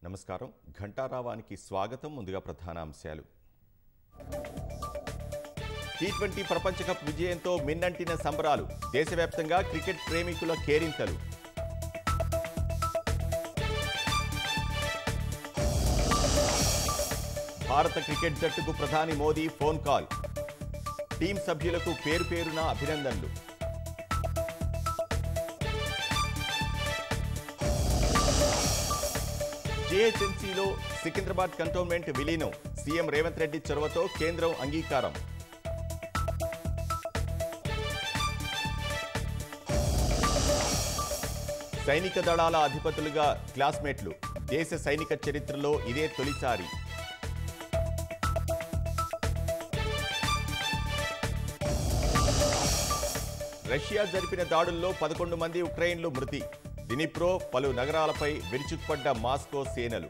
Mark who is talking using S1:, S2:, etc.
S1: నమస్కారం. ఘంటారావానికి స్వాగతం. ముందుగా ప్రధానాంశాలు. టీ20 ప్రపంచ కప్ విజయంతో మిన్నంటిన సంబరాలు. దేశవ్యాప్తంగా క్రికెట్ ప్రేమికుల కేరింతలు. భారత క్రికెట్ జట్టుకు ప్రధాని మోదీ ఫోన్ కాల్. టీం సభ్యులకు పేరు పేరున అభినందనలు. జీహెచ్ఎంసీలో సికింద్రాబాద్ కంటోన్మెంట్ విలీనం. సీఎం రేవంత్ రెడ్డి చొరవతో కేంద్రం అంగీకారం. సైనిక దళాల అధిపతులుగా క్లాస్మేట్లు. దేశ సైనిక చరిత్రలో ఇదే తొలిసారి. రష్యా జరిపిన దాడుల్లో 11 మంది ఉక్రెయిన్లు మృతి. దినిప్రో, పలు నగరాలపై విరుచుకుపడ్డ మాస్కో సేనలు.